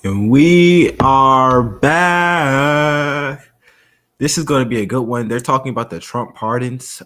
And we are back. This is going to be a good one. They're talking about the Trump pardons.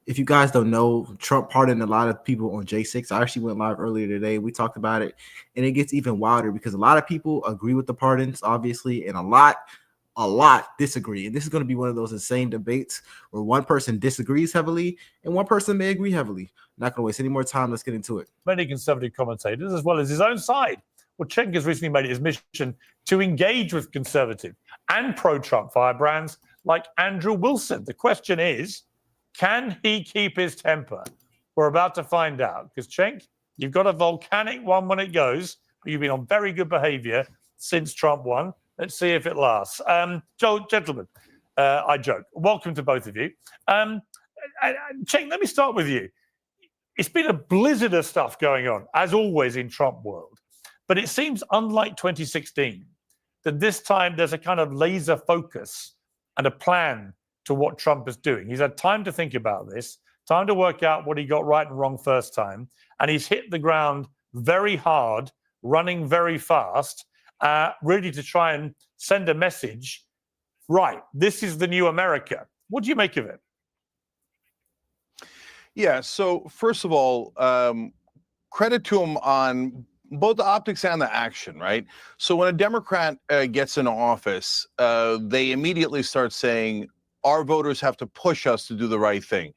If you guys don't know, Trump pardoned a lot of people on J6. I actually went live earlier today. We talked about it, and it gets even wilder because a lot of people agree with the pardons, obviously, and a lot disagree. And this is going to be one of those insane debates where one person disagrees heavily and one person may agree heavily. Not going to waste any more time. Let's get into it. Many conservative commentators, as well as his own side. Well, Cenk has recently made it his mission to engage with conservative and pro-Trump firebrands like Andrew Wilson. The question is, can he keep his temper? We're about to find out, because Cenk, you've got a volcanic one when it goes, but you've been on very good behavior since Trump won. Let's see if it lasts. Gentlemen, I joke. Welcome to both of you. Cenk, let me start with you. It's been a blizzard of stuff going on, as always in Trump world. But it seems, unlike 2016, that this time there's a kind of laser focus and a plan to what Trump is doing. He's had time to think about this, time to work out what he got right and wrong first time, and he's hit the ground very hard, running very fast, really to try and send a message. Right, this is the new America. What do you make of it? Yeah, so first of all, credit to him on both the optics and the action, right? So when a Democrat gets in office, they immediately start saying, our voters have to push us to do the right thing.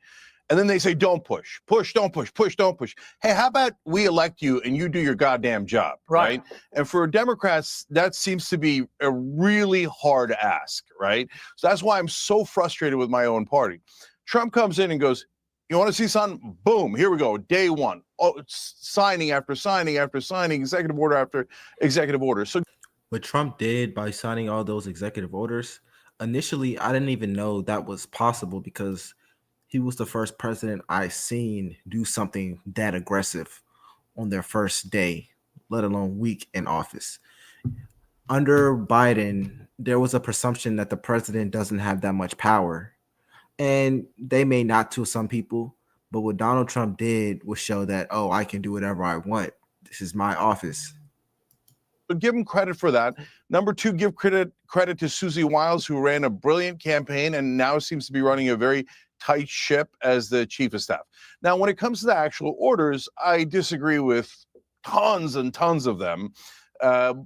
And then they say, don't push, don't push, don't push. Hey, how about we elect you and you do your goddamn job, right? And for Democrats, that seems to be a really hard ask, right? So that's why I'm so frustrated with my own party. Trump comes in and goes, you want to see something? Boom, here we go, day one. Oh, signing after signing after signing, executive order after executive order. So what Trump did by signing all those executive orders, initially, I didn't even know that was possible because he was the first president I seen do something that aggressive on their first day, let alone week in office. Under Biden, there was a presumption that the president doesn't have that much power. And they may not to some people, but what Donald Trump did was show that, oh, I can do whatever I want. This is my office. But give him credit for that. Number two, give credit to Susie Wiles, who ran a brilliant campaign and now seems to be running a very tight ship as the chief of staff. Now, when it comes to the actual orders, I disagree with tons and tons of them.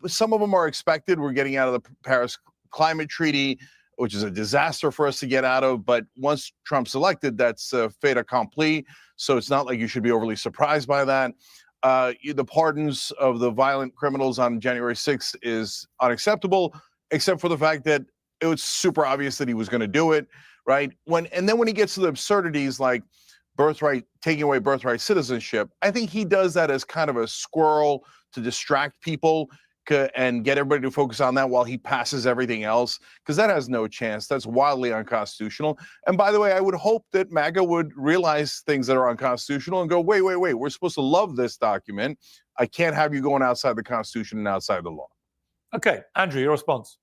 Some of them are expected. We're getting out of the Paris Climate Treaty, which is a disaster for us to get out of. But once Trump's elected, that's fait accompli. So it's not like you should be overly surprised by that. The pardons of the violent criminals on January 6th is unacceptable, except for the fact that it was super obvious that he was going to do it, right? And then when he gets to the absurdities like taking away birthright citizenship, I think he does that as kind of a squirrel to distract people and get everybody to focus on that while he passes everything else, because that has no chance. That's wildly unconstitutional. And by the way, I would hope that MAGA would realize things that are unconstitutional and go, wait, we're supposed to love this document. I can't have you going outside the Constitution and outside the law. Okay, Andrew, your response.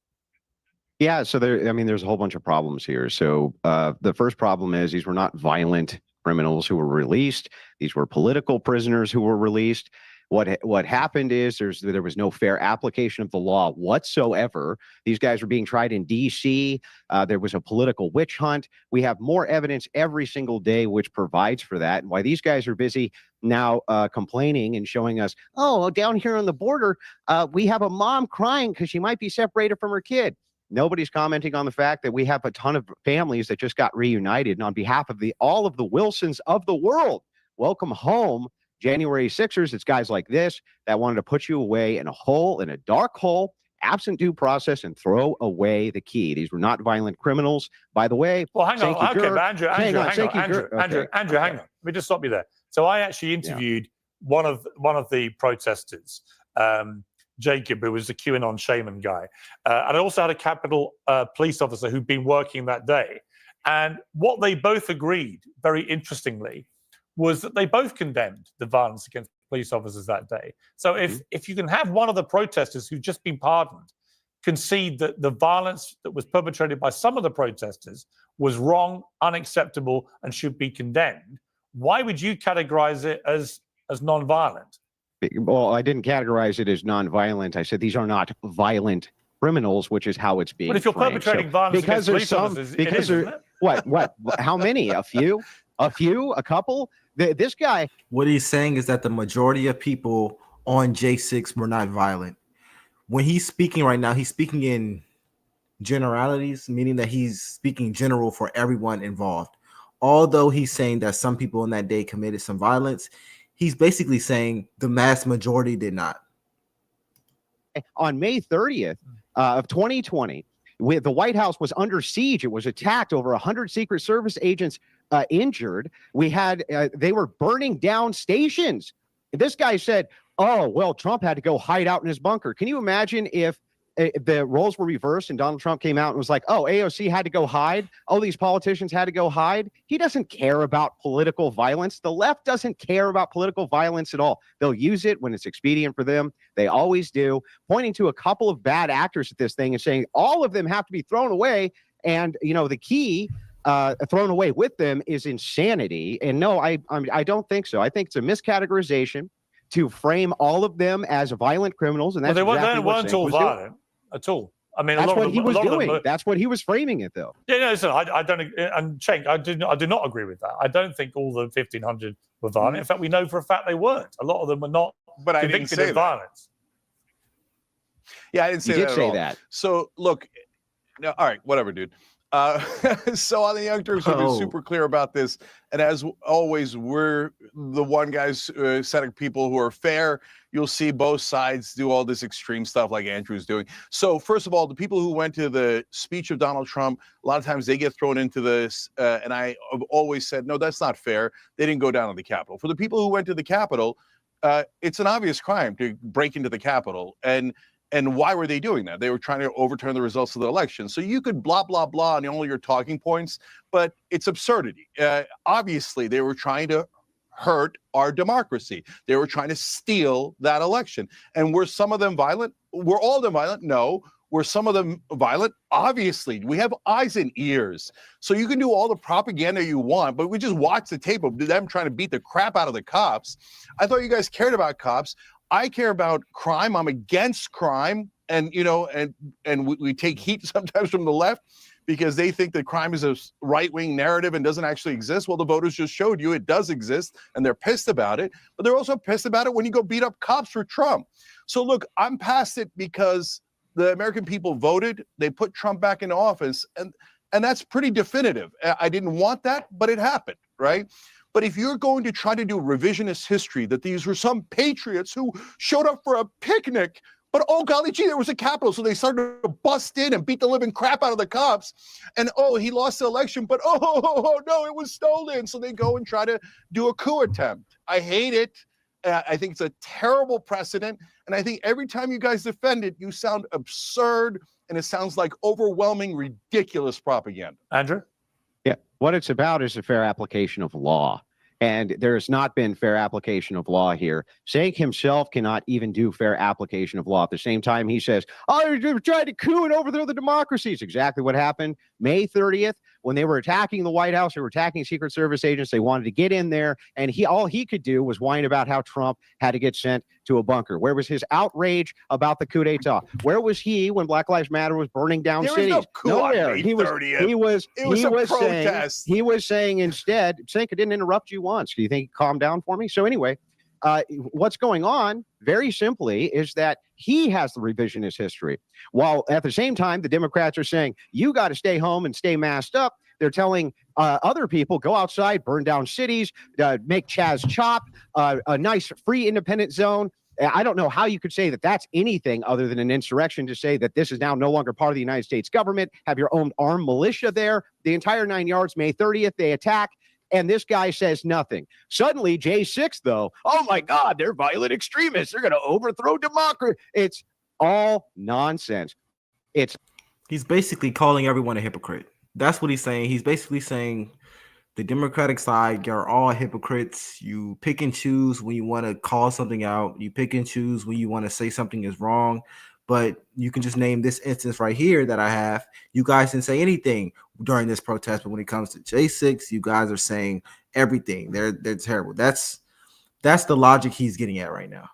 Yeah, so there's a whole bunch of problems here. So the first problem is these were not violent criminals who were released. These were political prisoners who were released. What happened is there was no fair application of the law whatsoever. These guys were being tried in D.C. There was a political witch hunt. We have more evidence every single day which provides for that. And why these guys are busy now complaining and showing us, oh, down here on the border, we have a mom crying because she might be separated from her kid. Nobody's commenting on the fact that we have a ton of families that just got reunited. And on behalf of all of the Wilsons of the world, welcome home. January 6ers, it's guys like this that wanted to put you away in a dark hole, absent due process, and throw away the key. These were not violent criminals, by the way. Well, hang on. Okay, but Andrew, hang on. Let me just stop you there. So I actually interviewed one of the protesters, Jacob, who was the QAnon shaman guy. And I also had a Capitol police officer who'd been working that day. And what they both agreed, very interestingly, was that they both condemned the violence against police officers that day. So if you can have one of the protesters who've just been pardoned concede that the violence that was perpetrated by some of the protesters was wrong, unacceptable, and should be condemned, why would you categorize it as non-violent? Well, I didn't categorize it as nonviolent. I said these are not violent criminals, which is how it's being. But if you're framed. perpetrating violence because against there's police some, officers, because it is, there, isn't it? what, how many? A few, a couple. This guy. What he's saying is that the majority of people on J6 were not violent. When he's speaking right now, he's speaking in generalities, meaning that he's speaking general for everyone involved. Although he's saying that some people on that day committed some violence, he's basically saying the mass majority did not. On May 30th of 2020, the White House was under siege. It was attacked. Over 100 Secret Service agents injured. We had they were burning down stations. This guy said, "Oh, well, Trump had to go hide out in his bunker." Can you imagine if the roles were reversed and Donald Trump came out and was like, "Oh, AOC had to go hide. Oh, these politicians had to go hide." He doesn't care about political violence. The left doesn't care about political violence at all. They'll use it when it's expedient for them. They always do, pointing to a couple of bad actors at this thing and saying all of them have to be thrown away. And, you know, the key thrown away with them is insanity. And no, I don't think so. I think it's a miscategorization to frame all of them as violent criminals. And that's well, exactly they weren't all violent at all. I mean, that's what he was doing. Them, that's what he was framing it, though. Yeah, no, listen, I don't, and Cenk, I do not agree with that. I don't think all the 1,500 were violent. In fact, we know for a fact they weren't. A lot of them were not but convicted of violence. Yeah, I didn't say you that. Did say that. So look, no, all right, whatever, dude. So on the Young Turks, we've been super clear about this, and as always, we're the one guys set of people who are fair. You'll see both sides do all this extreme stuff like Andrew's doing. So first of all, the people who went to the speech of Donald Trump, a lot of times they get thrown into this, and I have always said, no, that's not fair. They didn't go down to the Capitol. For the people who went to the Capitol, it's an obvious crime to break into the Capitol, and why were they doing that? They were trying to overturn the results of the election. So you could blah, blah, blah on all your talking points, but it's absurdity. Obviously, they were trying to hurt our democracy. They were trying to steal that election. And were some of them violent? Were all of them violent? No. Were some of them violent? Obviously. We have eyes and ears. So you can do all the propaganda you want, but we just watch the tape of them trying to beat the crap out of the cops. I thought you guys cared about cops. I care about crime. I'm against crime, and you know, and we take heat sometimes from the left because they think that crime is a right-wing narrative and doesn't actually exist. Well, the voters just showed you it does exist, and they're pissed about it. But they're also pissed about it when you go beat up cops for Trump. So look, I'm past it because the American people voted. They put Trump back in office, and that's pretty definitive. I didn't want that, but it happened, right? But if you're going to try to do revisionist history, that these were some patriots who showed up for a picnic, but oh, golly gee, there was a Capitol, so they started to bust in and beat the living crap out of the cops. And oh, he lost the election, but oh no, it was stolen. So they go and try to do a coup attempt. I hate it. I think it's a terrible precedent. And I think every time you guys defend it, you sound absurd, and it sounds like overwhelming, ridiculous propaganda. Andrew? Yeah, what it's about is a fair application of law. And there has not been fair application of law here. Cenk himself cannot even do fair application of law. At the same time, he says, oh, you're trying to coup and overthrow the democracy. It's exactly what happened May 30th. When they were attacking the White House, they were attacking Secret Service agents. They wanted to get in there, and all he could do was whine about how Trump had to get sent to a bunker. Where was his outrage about the coup d'etat? Where was he when Black Lives Matter was burning down cities? No coup Nowhere. On May 30th. He was saying instead, Cenk, I didn't interrupt you once. Do you think he calmed down for me? So anyway, what's going on, very simply, is that he has the revisionist history. While at the same time, the Democrats are saying, you got to stay home and stay masked up. They're telling other people, go outside, burn down cities, make Chaz chop, a nice free independent zone. I don't know how you could say that that's anything other than an insurrection to say that this is now no longer part of the United States government, have your own armed militia there. The entire 9 yards, May 30th, they attack. And this guy says nothing. Suddenly, J6, though, oh my God, they're violent extremists. They're going to overthrow democracy. It's all nonsense. He's basically calling everyone a hypocrite. That's what he's saying. He's basically saying the Democratic side, you're all hypocrites. You pick and choose when you want to call something out. You pick and choose when you want to say something is wrong. But you can just name this instance right here that I have. You guys didn't say anything during this protest, but when it comes to J6, you guys are saying everything. They're terrible. That's the logic he's getting at right now.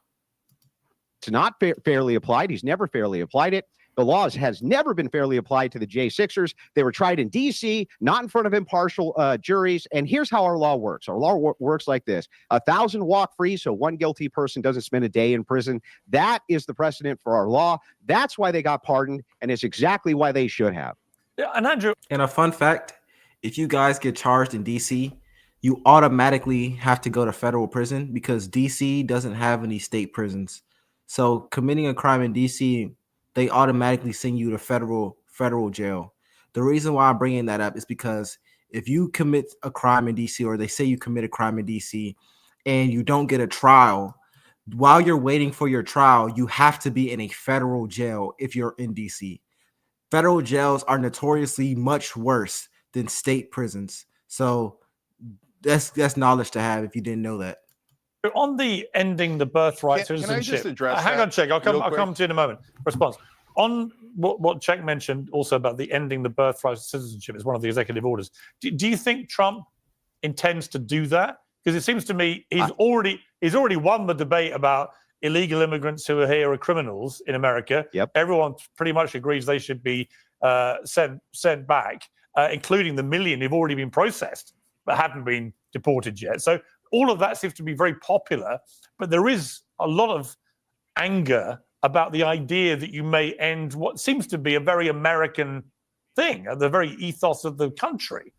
It's not fairly applied. He's never fairly applied it. The laws has never been fairly applied to the J6ers. They were tried in D.C., not in front of impartial juries. And here's how our law works. Our law works like this. 1,000 walk free, so one guilty person doesn't spend a day in prison. That is the precedent for our law. That's why they got pardoned, and it's exactly why they should have. Yeah, and Andrew. And a fun fact, if you guys get charged in D.C., you automatically have to go to federal prison because D.C. doesn't have any state prisons. So committing a crime in D.C., they automatically send you to federal jail. The reason why I'm bringing that up is because if you commit a crime in DC, or they say you commit a crime in DC, and you don't get a trial, while you're waiting for your trial, you have to be in a federal jail if you're in DC. Federal jails are notoriously much worse than state prisons. So that's knowledge to have if you didn't know that. On the ending the birthright Can I citizenship. just address hang on, Cenk. I'll real come to you in a moment. Response on what Cenk mentioned also about the ending the birthright citizenship is one of the executive orders. Do you think Trump intends to do that? Because it seems to me he's already won the debate about illegal immigrants who are here are criminals in America. Yep. Everyone pretty much agrees they should be sent back, including the million who've already been processed but haven't been deported yet. So all of that seems to be very popular, but there is a lot of anger about the idea that you may end what seems to be a very American thing, the very ethos of the country,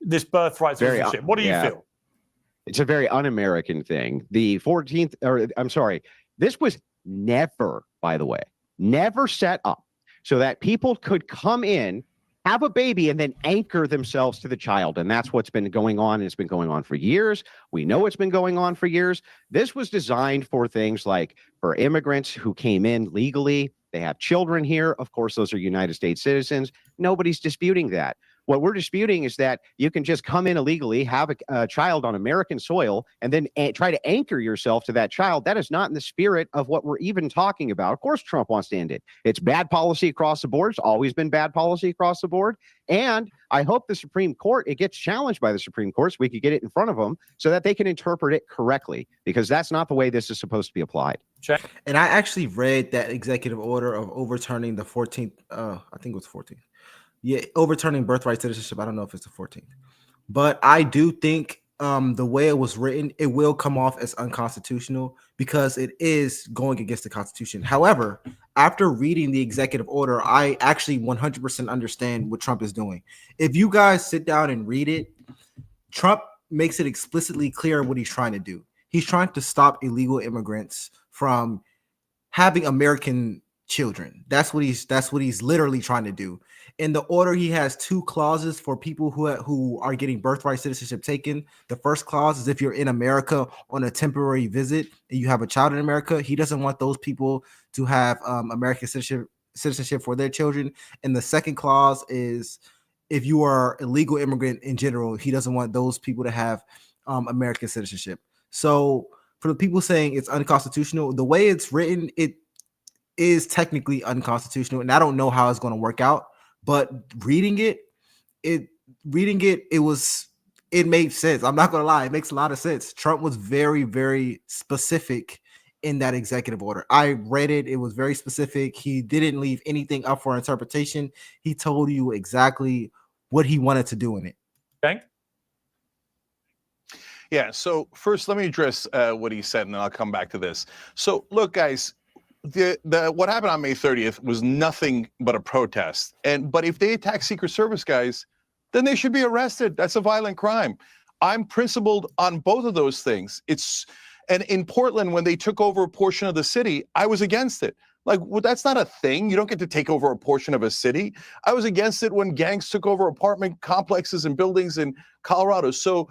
this birthright citizenship. What do you feel? It's a very un-American thing. The 14th, or I'm sorry, this was never, by the way, never set up so that people could come in, have a baby, and then anchor themselves to the child. And that's what's been going on. It's been going on for years. We know it's been going on for years. This was designed for things like for immigrants who came in legally. They have children here. Of course, those are United States citizens. Nobody's disputing that. What we're disputing is that you can just come in illegally, have a child on American soil, and then try to anchor yourself to that child. That is not in the spirit of what we're even talking about. Of course, Trump wants to end it. It's bad policy across the board. It's always been bad policy across the board. And I hope the Supreme Court, it gets challenged by the Supreme Court so we could get it in front of them so that they can interpret it correctly, because that's not the way this is supposed to be applied. And I actually read that executive order of overturning the 14th, I think it was 14th. Yeah, overturning birthright citizenship. I don't know if it's the 14th, but I do think the way it was written, it will come off as unconstitutional because it is going against the Constitution. However, after reading the executive order, I actually 100% understand what Trump is doing. If you guys sit down and read it, Trump makes it explicitly clear what he's trying to do. He's trying to stop illegal immigrants from having American children. That's what he's literally trying to do. In the order, he has two clauses for people who are getting birthright citizenship taken. The first clause is if you're in America on a temporary visit and you have a child in America. He doesn't want those people to have American citizenship for their children. And the second clause is if you are a legal immigrant in general, he doesn't want those people to have American citizenship. So for the people saying it's unconstitutional, the way it's written, it is technically unconstitutional, and I don't know how it's going to work out. But reading it made sense. I'm not going to lie. It makes a lot of sense. Trump was very, very specific in that executive order. I read it. It was very specific. He didn't leave anything up for interpretation. He told you exactly what he wanted to do in it. Cenk? Yeah. So first, let me address what he said, and then I'll come back to this. So look, guys, what happened on May 30th was nothing but a protest. But if they attack Secret Service guys, then they should be arrested. That's a violent crime. I'm principled on both of those things. And in Portland, when they took over a portion of the city, I was against it. Like, well, that's not a thing. You don't get to take over a portion of a city. I was against it when gangs took over apartment complexes and buildings in Colorado. So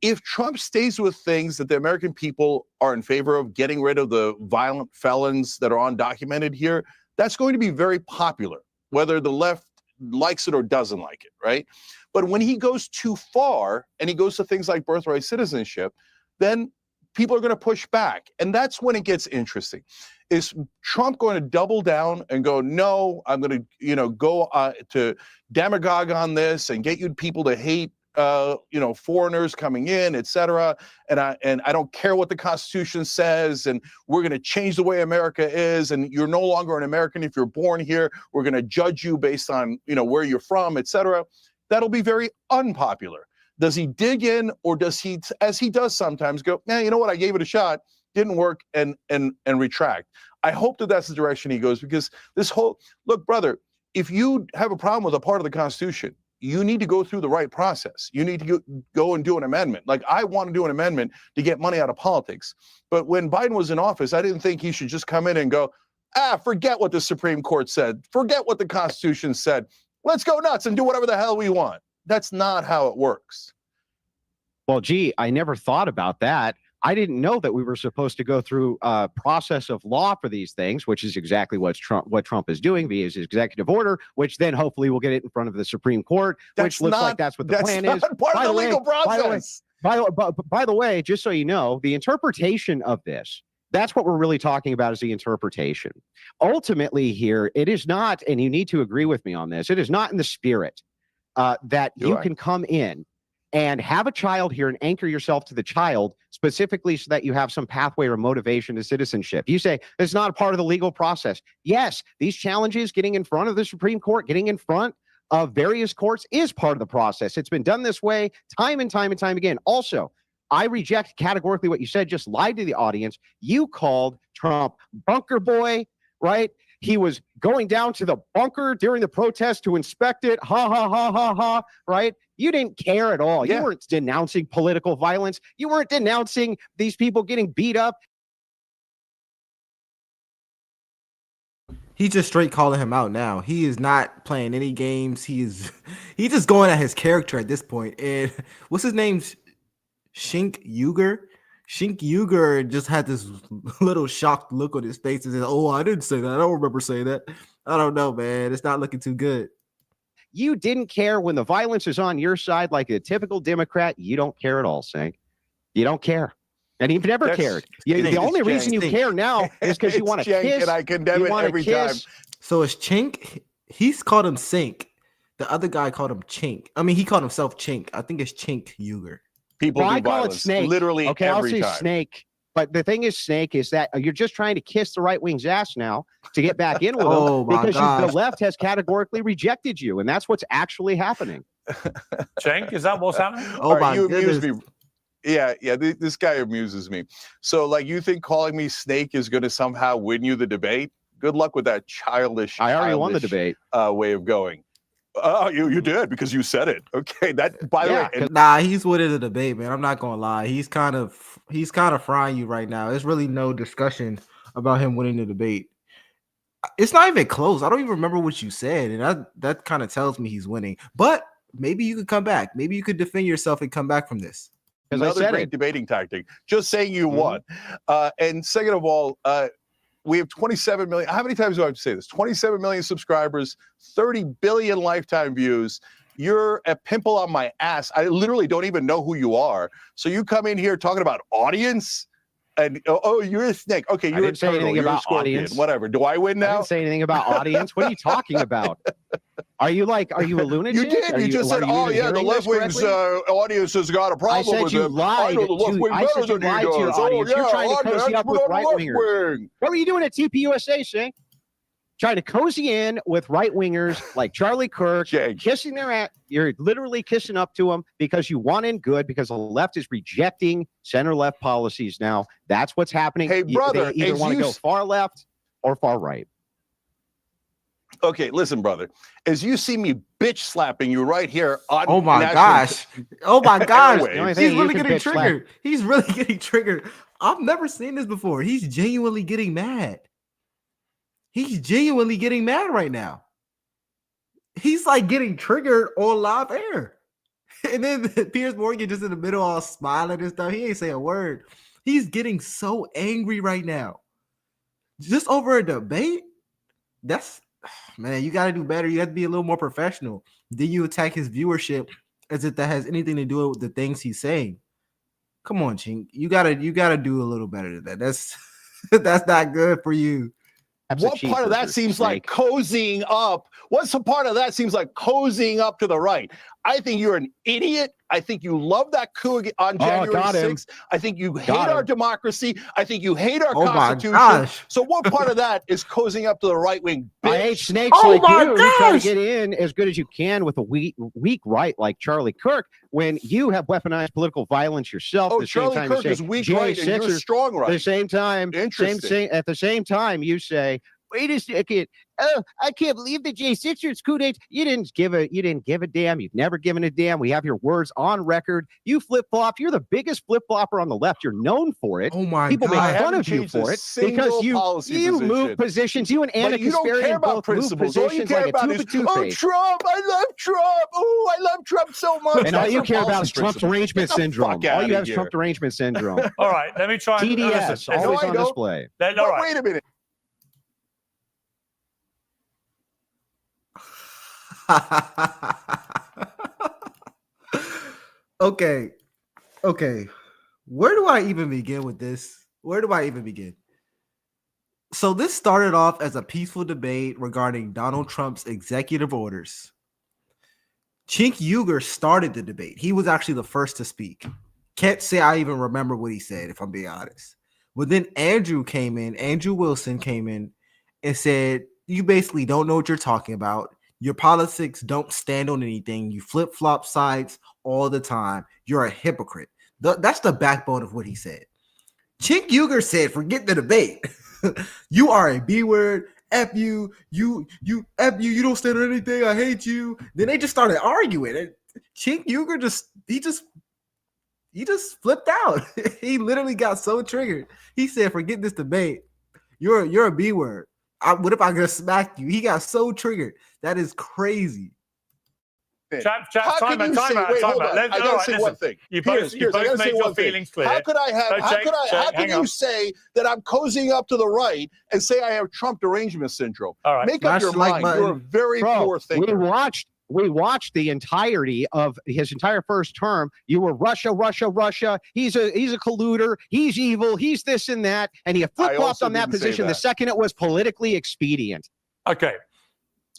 if Trump stays with things that the American people are in favor of, getting rid of the violent felons that are undocumented here, that's going to be very popular, whether the left likes it or doesn't like it, right? But when he goes too far and he goes to things like birthright citizenship, then people are going to push back. And that's when it gets interesting. Is Trump going to double down and go, no, I'm going to, go to demagogue on this and get you people to hate foreigners coming in, etc. And I don't care what the Constitution says, and we're going to change the way America is, and you're no longer an American if you're born here. We're going to judge you based on where you're from, etc. That'll be very unpopular. Does he dig in, or does he, as he does sometimes, go, you know what, I gave it a shot, didn't work, and retract? I hope that that's the direction he goes, because this whole, look, brother, if you have a problem with a part of the Constitution, you need to go through the right process. You need to go and do an amendment. Like, I want to do an amendment to get money out of politics. But when Biden was in office, I didn't think he should just come in and go, forget what the Supreme Court said. Forget what the Constitution said. Let's go nuts and do whatever the hell we want. That's not how it works. Well, gee, I never thought about that. I didn't know that we were supposed to go through a process of law for these things, which is exactly what Trump is doing via his executive order, which then hopefully will get it in front of the Supreme Court, which looks like that's what the plan is. Part of the legal process. By the way, just so you know, the interpretation of this, that's what we're really talking about, is the interpretation. Ultimately here, it is not, and you need to agree with me on this, it is not in the spirit that you can come in and have a child here and anchor yourself to the child specifically so that you have some pathway or motivation to citizenship. You say it's not a part of the legal process. Yes, these challenges, getting in front of the Supreme Court, getting in front of various courts, is part of the process. It's been done this way time and time and time again. Also, I reject categorically what you said, just lied to the audience. You called Trump bunker boy, right? He was going down to the bunker during the protest to inspect it. Ha, ha, ha, ha, ha, right? You didn't care at all. Yeah. You weren't denouncing political violence. You weren't denouncing these people getting beat up. He's just straight calling him out now. He is not playing any games. He's just going at his character at this point. And what's his name? Cenk Uygur. Cenk Uygur just had this little shocked look on his face and said, "Oh, I didn't say that. I don't remember saying that." I don't know, man. It's not looking too good. You didn't care when the violence is on your side, like a typical Democrat. You don't care at all, Cenk. You don't care. And you've never cared. The only reason you care now is because you want to kiss. And I condemn it every time. So it's Cenk. He's called him Cenk. The other guy called him Cenk. I mean, he called himself Cenk. I think it's Cenk Uygur. People do I call violence it Snake. literally okay, every I'll say time. Snake. But the thing is, Snake, is that you're just trying to kiss the right wing's ass now to get back in with them because the left has categorically rejected you, and that's what's actually happening. Cenk, is that what's happening? Oh, my goodness. Amuse me. Yeah, this guy amuses me. So, like, you think calling me Snake is going to somehow win you the debate? Good luck with that childish. I already won the debate. Way of going. Oh, you did because you said it. Okay, that by the way. Nah, he's winning the debate, man. I'm not gonna lie. He's kind of frying you right now. There's really no discussion about him winning the debate. It's not even close. I don't even remember what you said, and that kind of tells me he's winning. But maybe you could come back. Maybe you could defend yourself and come back from this. Another great debating tactic. Just saying you won. And second of all, we have 27 million. How many times do I have to say this? 27 million subscribers, 30 billion lifetime views. You're a pimple on my ass. I literally don't even know who you are. So you come in here talking about audience, and you're a snake. Okay, you're a turtle. You're a scorpion. Audience. Whatever. Do I win now? I didn't say anything about audience. What are you talking about? Are you a lunatic? You did. You just said, "Oh yeah, the left wing's audience has got a problem with it." I lied. I know the left wing better than you to your audience. You're trying to cozy up with right wingers. What were you doing at TPUSA, Cenk? Trying to cozy in with right wingers like Charlie Kirk, kissing their ass. You're literally kissing up to them because you want in good, because the left is rejecting center left policies now. That's what's happening. Hey, brother, they either want to go far left or far right. Okay, listen, brother. As you see me bitch slapping you right here on oh my gosh. He's really getting triggered. He's really getting triggered. I've never seen this before. He's genuinely getting mad. He's genuinely getting mad right now. He's like getting triggered on live air. And then Piers Morgan just in the middle all smiling and stuff. He ain't saying a word. He's getting so angry right now. Just over a debate? Man, you got to do better. You have to be a little more professional. Then you attack his viewership as if that has anything to do with the things he's saying. Come on, Cenk. You gotta do a little better than that. That's not good for you. What part of that seems like cozying up? What's the part of that seems like cozying up to the right? I think you're an idiot. I think you love that coup on January got him. 6th. I think you hate Got our him. democracy. I think you hate our Oh my Constitution. gosh. So what part of that is cozying up to the right wing? I hate snakes Oh like my you. You try to gosh. get in as good as you can with a weak right like Charlie Kirk when you have weaponized political violence yourself. Oh, At the same Charlie time Kirk you is say weak right, and you're J6ers, strong at right. the same time, Interesting. at the same time, you say, wait a second. Oh, I can't believe the J6ers coup d'etat. You didn't give a damn. You've never given a damn. We have your words on record. You flip-flop. You're the biggest flip-flopper on the left. You're known for it. Oh my People God. make fun of you for it because you move positions. You and Anna But you don't care Kasparian about both move principles. All you positions care like a about tube is, of toothpaste. Trump, I love Trump. Oh, I love Trump so much. And all That's you your care about policy is Trump principle. derangement Get the syndrome. fuck All you outta have is here. Trump derangement syndrome. All right, let me try. TDS, listen, always I on don't. display. all But right. wait a minute. Okay. Where do I even begin with this? Where do I even begin? So this started off as a peaceful debate regarding Donald Trump's executive orders. Cenk Uygur started the debate. He was actually the first to speak. Can't say I even remember what he said, if I'm being honest. But then Andrew Wilson came in and said, you basically don't know what you're talking about. Your politics don't stand on anything. You flip-flop sides all the time. You're a hypocrite. That's the backbone of what he said. Cenk Uygur said, forget the debate. You are a B word. F you, F you, you don't stand on anything. I hate you. Then they just started arguing. And Cenk Uygur just flipped out. He literally got so triggered. He said, forget this debate. You're a B word. What if I just smacked you? He got so triggered. That is crazy. Chat, How time can you out, say, time wait, out. hold on. I gotta say one thing. You both I gotta say made your one thing. feelings clear. How could I have? How can you say that I'm cozying up to the right and say I have Trump derangement syndrome? All right. Make up your Smash the like mind. You're a button. very poor thinker. We watched the entirety of his entire first term. You were Russia. He's a colluder. He's evil. He's this and that. And he flip-flopped also on that didn't say position that. the second it was politically expedient. Okay.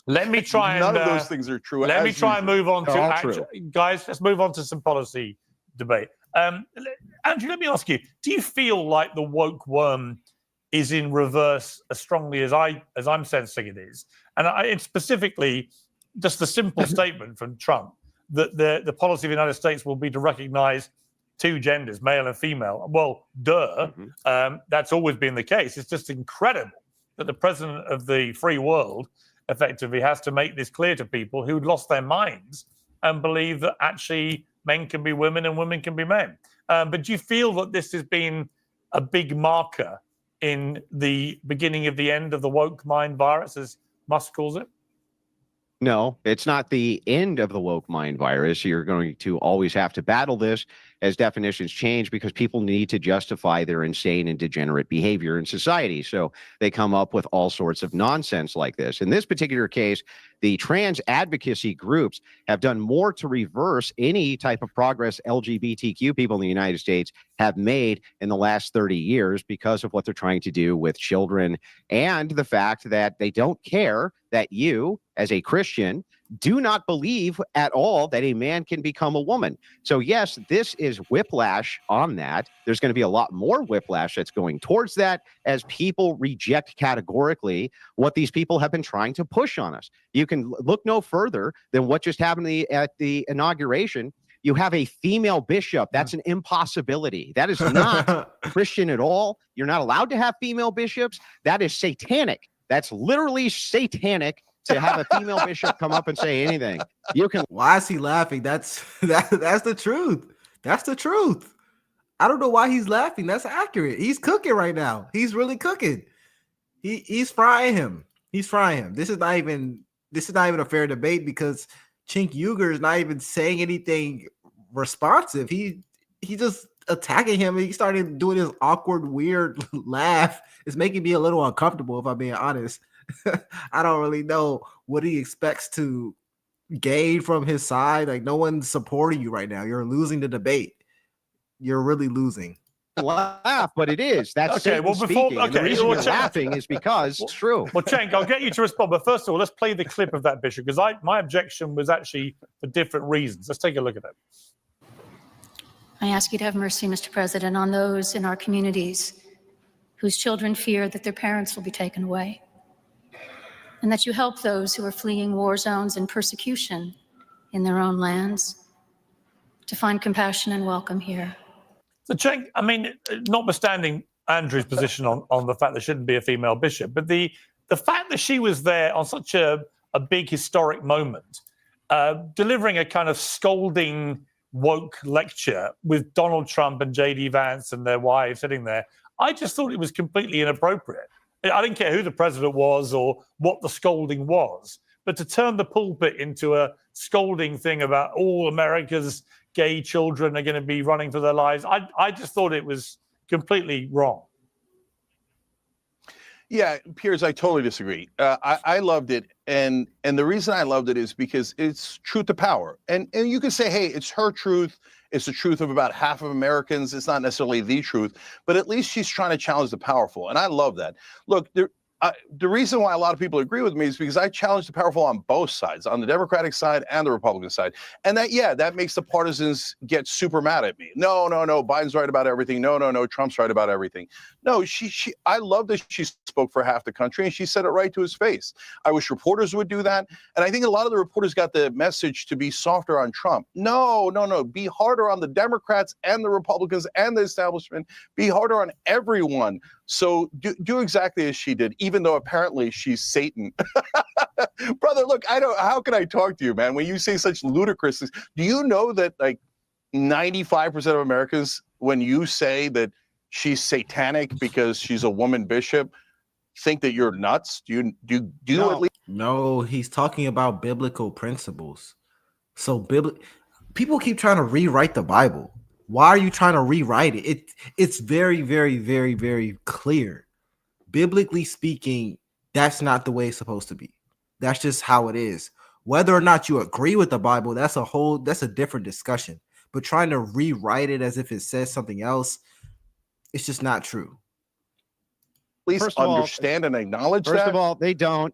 Let me try None and of those things are true. let me try and move on They're to all actual, guys. Let's move on to some policy debate. Andrew, let me ask you: do you feel like the woke worm is in reverse as strongly as I'm sensing it is? And it's specifically just the simple statement from Trump that the policy of the United States will be to recognize two genders, male and female. Well, duh. That's always been the case. It's just incredible that the president of the free world effectively has to make this clear to people who'd lost their minds and believe that actually men can be women and women can be men. But do you feel that this has been a big marker in the beginning of the end of the woke mind virus, as Musk calls it? No, it's not the end of the woke mind virus. You're going to always have to battle this as definitions change because people need to justify their insane and degenerate behavior in society. So they come up with all sorts of nonsense like this. In this particular case, the trans advocacy groups have done more to reverse any type of progress LGBTQ people in the United States have made in the last 30 years because of what they're trying to do with children and the fact that they don't care that you, as a Christian, do not believe at all that a man can become a woman. So yes, this is whiplash on that. There's going to be a lot more whiplash that's going towards that as people reject categorically what these people have been trying to push on us. You can look no further than what just happened at the inauguration. You have a female bishop. That's an impossibility. That is not Christian at all. You're not allowed to have female bishops. That is satanic. That's literally satanic to have a female bishop come up and say anything. You can. Why is he laughing? That's the truth. That's the truth. I don't know why he's laughing. That's accurate. He's cooking right now. He's really cooking. He's frying him. He's frying him. This is not even a fair debate because Cenk Uygur is not even saying anything responsive. He just attacking him. He started doing this awkward, weird laugh. It's making me a little uncomfortable, if I'm being honest. I don't really know what he expects to gain from his side. Like, no one's supporting you right now. You're losing the debate. You're really losing. Laugh, but it is. That's okay. Well, before the reason you're laughing is because it's true. Well, Cenk, I'll get you to respond, but first of all, let's play the clip of that bishop because my objection was actually for different reasons. Let's take a look at that. I ask you to have mercy, Mr. President, on those in our communities whose children fear that their parents will be taken away, and that you help those who are fleeing war zones and persecution in their own lands to find compassion and welcome here. So, Cenk, I mean, notwithstanding Andrew's position on the fact there shouldn't be a female bishop, but the fact that she was there on such a big historic moment, delivering a kind of scolding woke lecture with Donald Trump and J.D. Vance and their wives sitting there, I just thought it was completely inappropriate. I didn't care who the president was or what the scolding was, but to turn the pulpit into a scolding thing about all America's gay children are going to be running for their lives, I just thought it was completely wrong. Yeah, Piers, I totally disagree. I loved it, and the reason I loved it is because it's truth to power. And you can say, hey, it's her truth. It's the truth of about half of Americans. It's not necessarily the truth, but at least she's trying to challenge the powerful, and I love that. Look, the reason why a lot of people agree with me is because I challenge the powerful on both sides, on the Democratic side and the Republican side. And that makes the partisans get super mad at me. No, Biden's right about everything. No, Trump's right about everything. No, I love that she spoke for half the country and she said it right to his face. I wish reporters would do that. And I think a lot of the reporters got the message to be softer on Trump. No, be harder on the Democrats and the Republicans and the establishment. Be harder on everyone. So do exactly as she did, even though apparently she's Satan. Brother, look, how can I talk to you, man, when you say such ludicrous things? Do you know that like 95% of Americans, when you say that she's satanic because she's a woman bishop, think that you're nuts? Do you at least? No, he's talking about biblical principles. So people keep trying to rewrite the Bible. Why are you trying to rewrite it? It's very, very, very, very clear. Biblically speaking, that's not the way it's supposed to be. That's just how it is. Whether or not you agree with the Bible, that's a different discussion. But trying to rewrite it as if it says something else, it's just not true. Please understand and acknowledge that. First of all,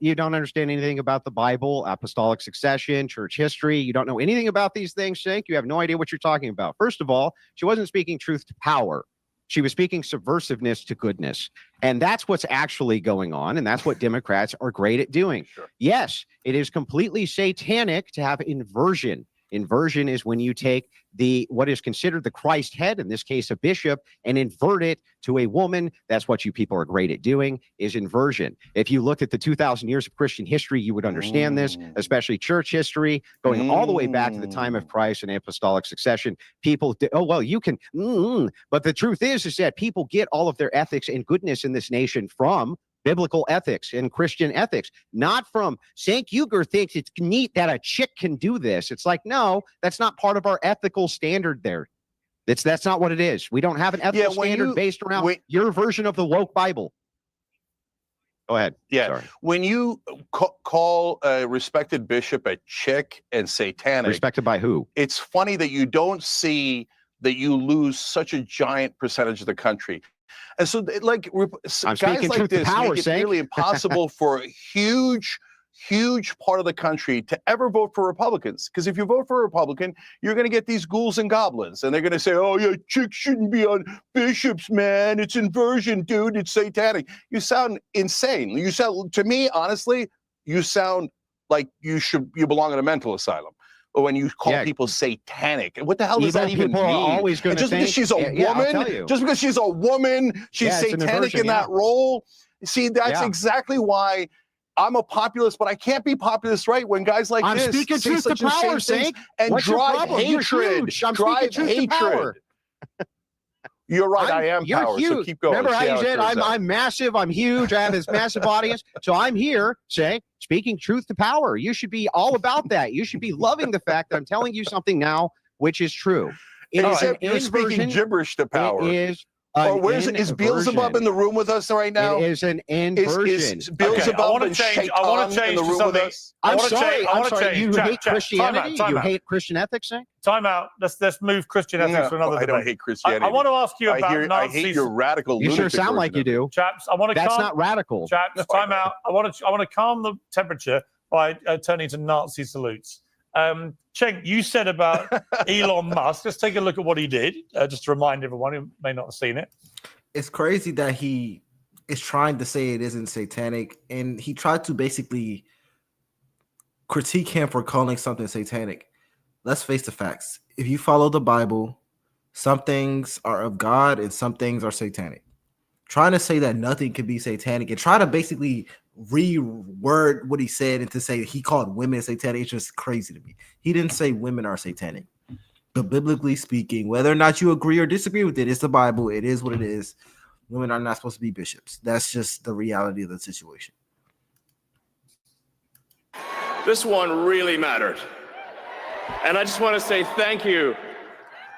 you don't understand anything about the Bible, apostolic succession, church history. You don't know anything about these things, Cenk. You have no idea what you're talking about. First of all, she wasn't speaking truth to power. She was speaking subversiveness to goodness. And that's what's actually going on. And that's what Democrats are great at doing. Sure. Yes, it is completely satanic to have inversion. Inversion is when you take what is considered the Christ head, in this case a bishop, and invert it to a woman. That's what you people are great at doing, is inversion. If you looked at the 2,000 years of Christian history, you would understand this, especially church history, going all the way back to the time of Christ and apostolic succession. People, you can, but the truth is that people get all of their ethics and goodness in this nation from biblical ethics and Christian ethics, not from Cenk Uygur thinks it's neat that a chick can do this. It's like, no, that's not part of our ethical standard there. That's not what it is. We don't have an ethical standard based around your version of the woke Bible. Go ahead. Yeah. Sorry. When you call a respected bishop a chick and satanic. Respected by who? It's funny that you don't see that you lose such a giant percentage of the country. And so, like, guys like this make it nearly impossible for a huge part of the country to ever vote for Republicans. Because if you vote for a Republican, you're going to get these ghouls and goblins. And they're going to say, oh, yeah, chicks shouldn't be on bishops, man. It's inversion, dude. It's satanic. You sound insane. To me, honestly, you sound like you belong in a mental asylum. Or when you call people satanic, what the hell does that even mean? Always going to just because she's a woman, just because she's a woman, she's satanic in that role. See, that's exactly why I'm a populist, but I can't be populist, right? When guys like this speaking say truth such to power, things and drive hatred, drive hatred. You're right. I am You're power. Huge. So keep going. Remember how you said I'm massive, I'm huge, I have this massive audience. So I'm here saying, speaking truth to power. You should be all about that. You should be loving the fact that I'm telling you something now, which is true. You're speaking gibberish to power. It is. Is Beelzebub in the room with us right now? It is an inversion. Is Beelzebub I want to change in the room with us? I'm sorry. You hate Christianity? You hate Christian ethics, Cenk? Time out. Let's move Christian ethics to another debate. I don't hate Christianity. I want to ask you about Nazis. I hate your radical. You sure sound like you do. Chaps, I want to. That's not radical. Chaps, time out. I want to calm the temperature by turning to Nazi salutes. Cenk, you said about Elon Musk. Let's take a look at what he did, just to remind everyone who may not have seen it. It's crazy that he is trying to say it isn't satanic, and he tried to basically critique him for calling something satanic. Let's face the facts. If you follow the Bible, some things are of God and some things are satanic. Trying to say that nothing can be satanic and try to basically reword what he said and to say he called women satanic, it's just crazy to me. He didn't say women are satanic. But biblically speaking, whether or not you agree or disagree with it, it's the Bible. It is what it is. Women are not supposed to be bishops. That's just the reality of the situation. This one really mattered. And I just want to say thank you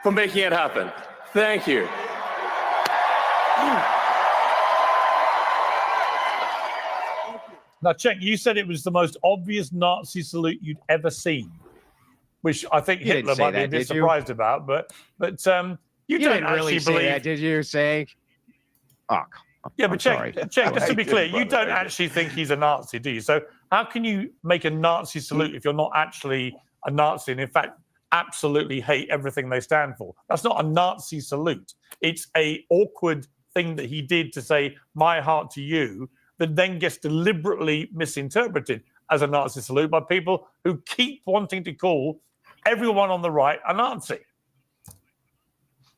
for making it happen. Thank you. Now, Cenk, you said it was the most obvious Nazi salute you'd ever seen, which I think Hitler might be a bit surprised about. But you don't actually believe that, did you say? Oh, yeah, but Cenk, just to be clear, you don't actually think he's a Nazi, do you? So how can you make a Nazi salute if you're not actually a Nazi and, in fact, absolutely hate everything they stand for? That's not a Nazi salute. It's a awkward thing that he did to say, my heart to you, that then gets deliberately misinterpreted as a Nazi salute by people who keep wanting to call everyone on the right a Nazi.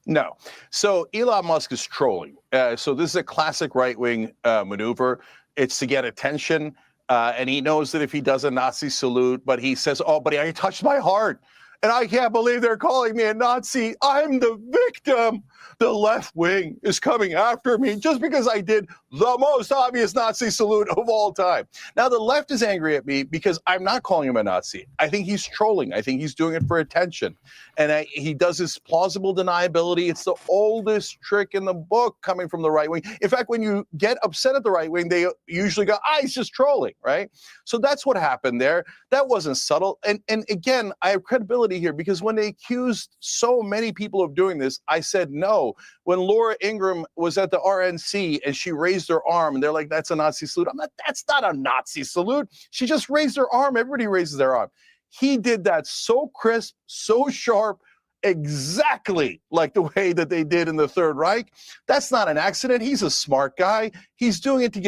No. So Elon Musk is trolling. So this is a classic right-wing maneuver. It's to get attention. And he knows that if he does a Nazi salute, but he says, oh, but I touched my heart. And I can't believe they're calling me a Nazi. I'm the victim. The left wing is coming after me just because I did the most obvious Nazi salute of all time. Now, the left is angry at me because I'm not calling him a Nazi. I think he's trolling. I think he's doing it for attention. And he does this plausible deniability. It's the oldest trick in the book coming from the right wing. In fact, when you get upset at the right wing, they usually go, he's just trolling, right? So that's what happened there. That wasn't subtle. And again, I have credibility here because when they accused so many people of doing this, I said no. When Laura Ingraham was at the RNC and she raised her arm and they're like, that's a Nazi salute. I'm like, that's not a Nazi salute. She just raised her arm. Everybody raises their arm. He did that so crisp, so sharp, exactly like the way that they did in the Third Reich. That's not an accident. He's a smart guy. He's doing it to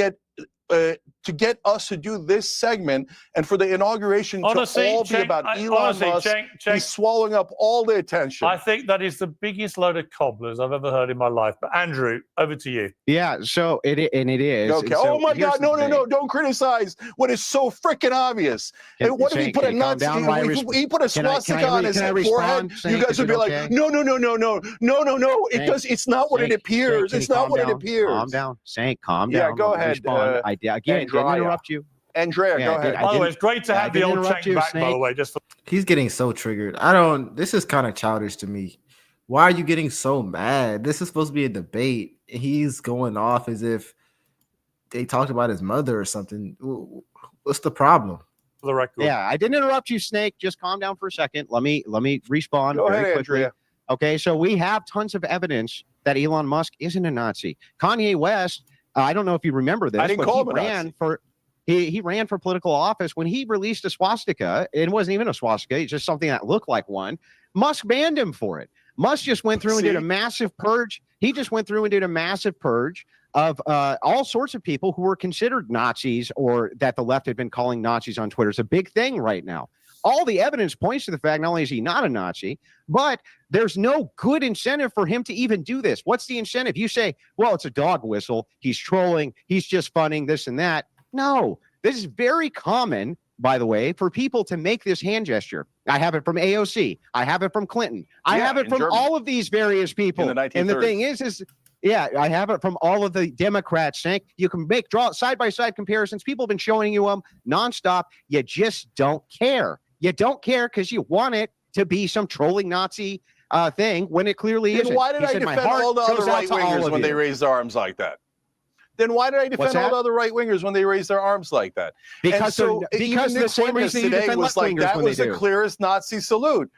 get us to do this segment and for the inauguration to all be about Elon Musk. He's swallowing up all the attention. I think that is the biggest load of cobblers I've ever heard in my life. But Andrew, over to you. Yeah, so it is. Okay. So oh my God! No! Don't criticize what is so freaking obvious. And what if he put a Nazi? He put a swastika on his forehead. You guys would be like, no! It does. It's not what it appears. It's not what it appears. Calm down, Cenk. Calm down. Yeah, go ahead. Again, didn't interrupt you. Andrea, go ahead. By the way, it's great to have the old Cenk back, by the way. He's getting so triggered. This is kind of childish to me. Why are you getting so mad? This is supposed to be a debate. He's going off as if they talked about his mother or something. What's the problem? For the record. Yeah, I didn't interrupt you, Snake. Just calm down for a second. Let me respond go very ahead, quickly. Andrea. Okay, so we have tons of evidence that Elon Musk isn't a Nazi. Kanye West, I don't know if you remember this, I didn't but call he him a ran Nazi. for he ran for political office when he released a swastika. It wasn't even a swastika; it's just something that looked like one. Musk banned him for it. Musk just went through and did a massive purge. He just went through and did a massive purge of all sorts of people who were considered Nazis or that the left had been calling Nazis on Twitter. It's a big thing right now. All the evidence points to the fact not only is he not a Nazi, but there's no good incentive for him to even do this. What's the incentive? You say, well, it's a dog whistle. He's trolling. He's just funning this and that. No, this is very common, by the way, for people to make this hand gesture. I have it from AOC. I have it from Clinton. I have it from Germany. All of these various people. In the 1930s. And the thing is yeah, I have it from all of the Democrats. You can draw side-by-side comparisons. People have been showing you them nonstop. You just don't care. You don't care because you want it to be some trolling Nazi thing when it clearly isn't. Why did I defend all the other right-wingers when they raised their arms like that? Then why did I defend all the other right-wingers when they raised their arms like that? Because the same reason you defend was like, that was the clearest Nazi salute.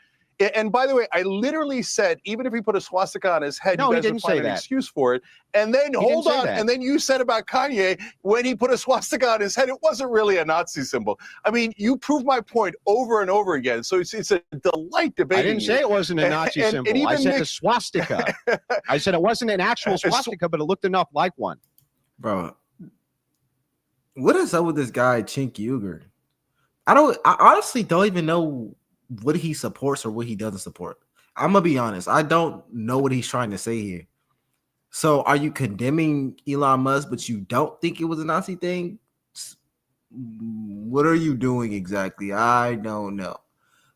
And by the way, I literally said, even if he put a swastika on his head, No, you he guys didn't would find say an that. excuse for it. And then, He hold didn't say on, that. and then you said about Kanye, when he put a swastika on his head, it wasn't really a Nazi symbol. I mean, you proved my point over and over again. So it's a delight debating I didn't say you. it wasn't a Nazi And symbol. I even said a Nick- swastika. I said it wasn't an actual swastika, but it looked enough like one. Bro, what is up with this guy, Cenk Uygur? I honestly don't even know what he supports or what he doesn't support. I'm gonna be honest. I don't know what he's trying to say here. So are you condemning Elon Musk, but you don't think it was a Nazi thing? What are you doing exactly? I don't know.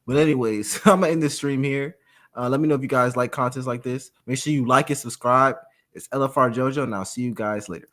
But anyways, I'm gonna end the stream here. Let me know if you guys like content like this. Make sure you like and subscribe. It's LFR Jojo, and I'll see you guys later.